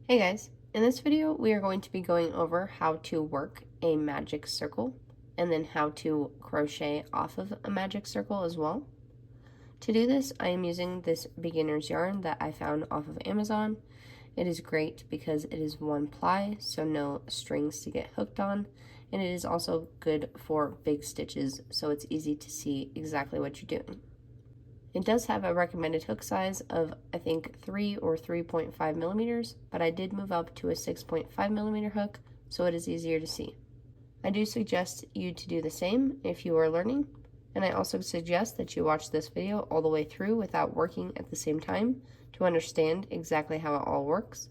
Hey guys, in this video we are going to be going over how to work a magic circle and then how to crochet off of a magic circle as well. To do this, I am using this beginner's yarn that I found off of Amazon. It is great because it is one ply, so no strings to get hooked on, and it is also good for big stitches, so it's easy to see exactly what you're doing. It does have a recommended hook size of, I think, 3 or 3.5 millimeters, but I did move up to a 6.5 millimeter hook, so it is easier to see. I do suggest you to do the same if you are learning, and I also suggest that you watch this video all the way through without working at the same time to understand exactly how it all works.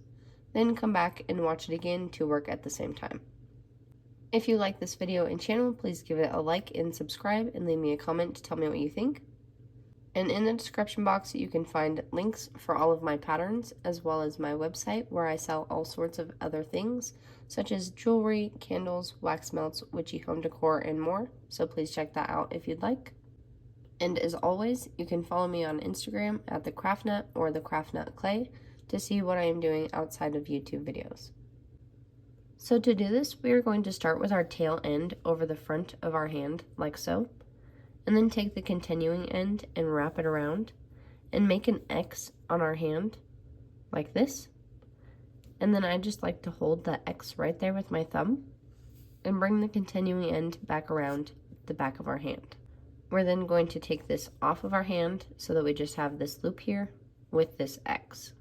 Then come back and watch it again to work at the same time. If you like this video and channel, please give it a like and subscribe and leave me a comment to tell me what you think. And in the description box, you can find links for all of my patterns, as well as my website where I sell all sorts of other things, such as jewelry, candles, wax melts, witchy home decor, and more. So please check that out if you'd like. And as always, you can follow me on Instagram at the Craft Nut or the Craft Nut Clay to see what I am doing outside of YouTube videos. So to do this, we are going to start with our tail end over the front of our hand, like so. And then take the continuing end and wrap it around and make an X on our hand like this. And then I just like to hold that X right there with my thumb and bring the continuing end back around the back of our hand. We're then going to take this off of our hand so that we just have this loop here with this X.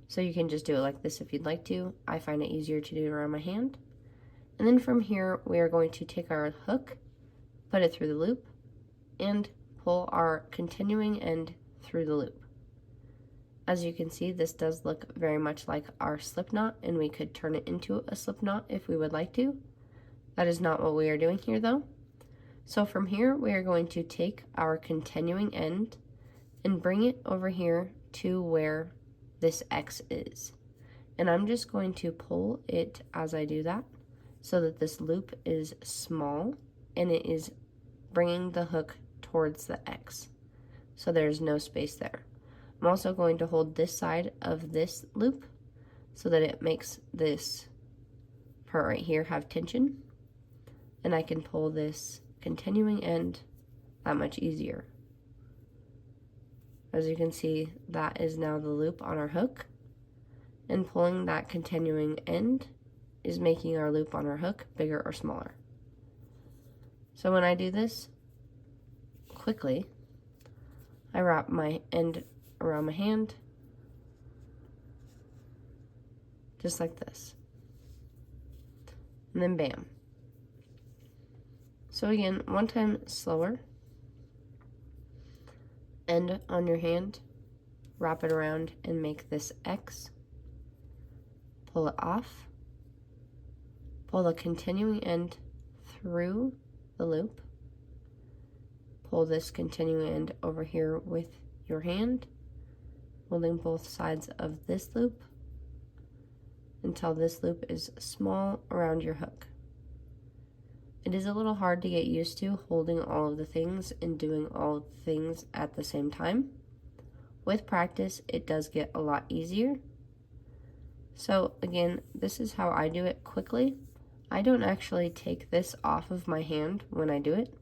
So you can just do it like this if you'd like to. I find it easier to do it around my hand. And then from here, we are going to take our hook, put it through the loop, and pull our continuing end through the loop. As you can see, this does look very much like our slip knot, and we could turn it into a slip knot if we would like to. That is not what we are doing here though. So from here, we are going to take our continuing end and bring it over here to where this X is. And I'm just going to pull it as I do that so that this loop is small and it is bringing the hook towards the X, so there's no space there. I'm also going to hold this side of this loop so that it makes this part right here have tension, and I can pull this continuing end that much easier. As you can see, that is now the loop on our hook, and pulling that continuing end is making our loop on our hook bigger or smaller. So when I do this quickly, I wrap my end around my hand, just like this, and then bam. So again, one time slower, end on your hand, wrap it around and make this X, pull it off, pull the continuing end through the loop, pull this continuing end over here with your hand, holding both sides of this loop until this loop is small around your hook. It is a little hard to get used to holding all of the things and doing all of the things at the same time. With practice, it does get a lot easier. So again, this is how I do it quickly. I don't actually take this off of my hand when I do it.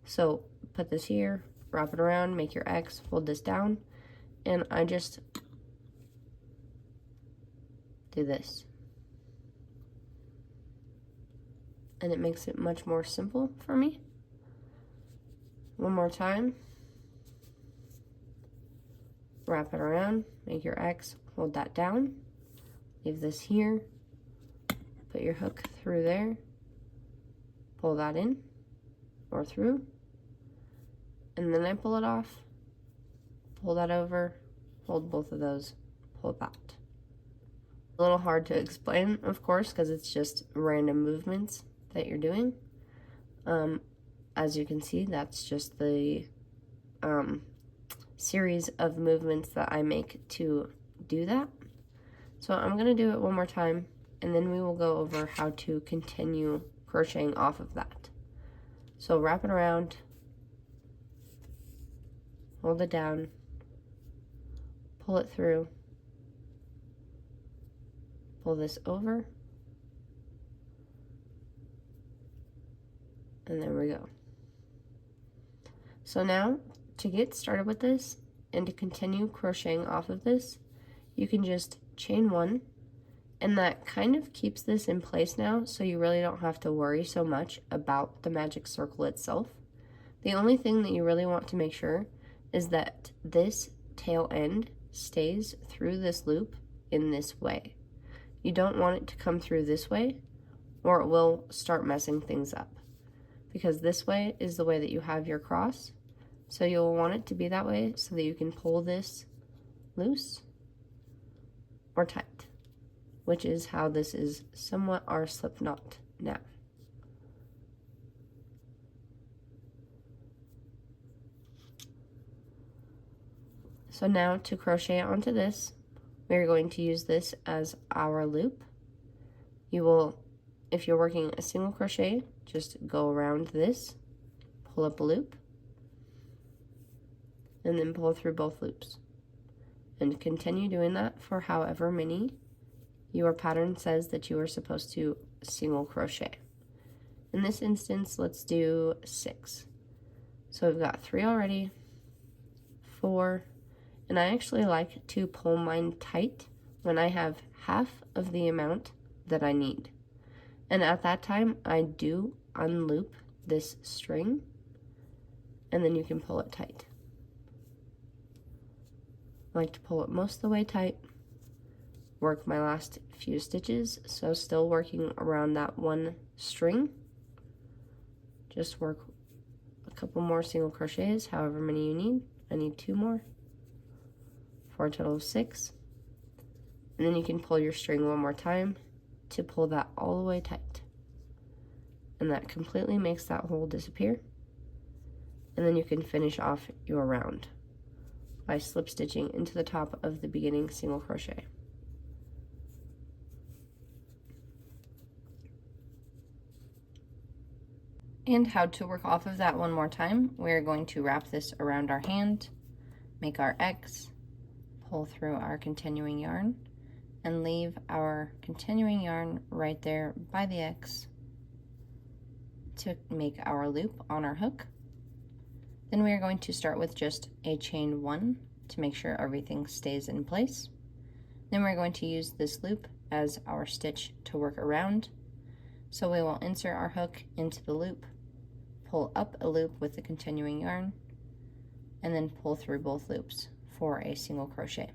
So put this here, wrap it around, make your X, hold this down, and I just do this. And it makes it much more simple for me. One more time. Wrap it around, make your X, hold that down, leave this here, put your hook through there, pull that in or through, and then I pull it off, pull that over, hold both of those, pull that. A little hard to explain, of course, because it's just random movements that you're doing. As you can see, that's just the series of movements that I make to do that. So I'm going to do it one more time, and then we will go over how to continue crocheting off of that. So wrap it around, hold it down, pull it through, pull this over, and there we go. So now, to get started with this and to continue crocheting off of this, you can just chain one, and that kind of keeps this in place now, so you really don't have to worry so much about the magic circle itself. The only thing that you really want to make sure is that this tail end stays through this loop in this way. You don't want it to come through this way, or it will start messing things up, because this way is the way that you have your cross. So you'll want it to be that way so that you can pull this loose or tight, which is how this is somewhat our slip knot now. So now to crochet onto this, we're going to use this as our loop. You will, if you're working a single crochet, just go around this, pull up a loop, and then pull through both loops. And continue doing that for however many your pattern says that you are supposed to single crochet. In this instance, let's do 6. So we've got 3 already, 4, and I actually like to pull mine tight when I have half of the amount that I need. And at that time, I do unloop this string, and then you can pull it tight. I like to pull it most of the way tight, work my last few stitches, so still working around that one string. Just work a couple more single crochets, however many you need. I need 2 more, for a total of 6. And then you can pull your string one more time to pull that all the way tight. And that completely makes that hole disappear. And then you can finish off your round by slip stitching into the top of the beginning single crochet. And how to work off of that one more time, we're going to wrap this around our hand, make our X, pull through our continuing yarn, and leave our continuing yarn right there by the X to make our loop on our hook. Then we are going to start with just a chain 1 to make sure everything stays in place. Then we're going to use this loop as our stitch to work around. So we will insert our hook into the loop, pull up a loop with the continuing yarn, and then pull through both loops for a single crochet.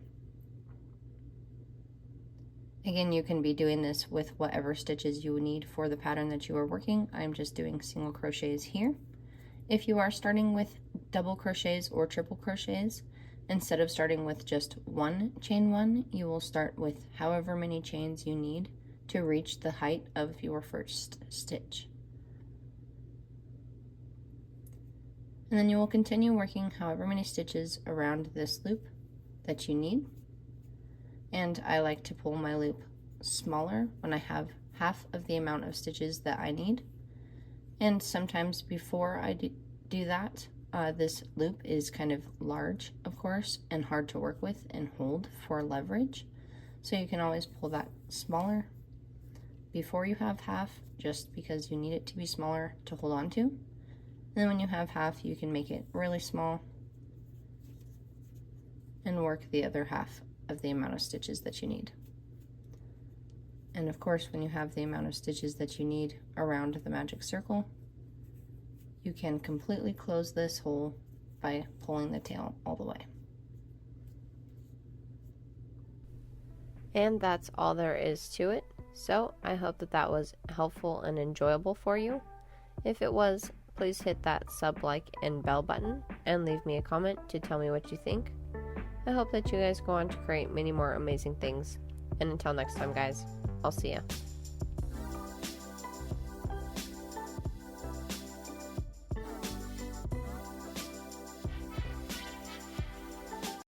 Again, you can be doing this with whatever stitches you need for the pattern that you are working. I'm just doing single crochets here. If you are starting with double crochets or triple crochets, instead of starting with just one chain 1, you will start with however many chains you need to reach the height of your first stitch. And then you will continue working however many stitches around this loop that you need. And I like to pull my loop smaller when I have half of the amount of stitches that I need. And sometimes before I do that, this loop is kind of large, of course, and hard to work with and hold for leverage. So you can always pull that smaller before you have half, just because you need it to be smaller to hold on to. And then when you have half, you can make it really small and work the other half of the amount of stitches that you need. And of course, when you have the amount of stitches that you need around the magic circle, you can completely close this hole by pulling the tail all the way. And that's all there is to it. So I hope that that was helpful and enjoyable for you. If it was, please hit that sub, like, and bell button and leave me a comment to tell me what you think. I hope that you guys go on to create many more amazing things. And until next time, guys, I'll see ya.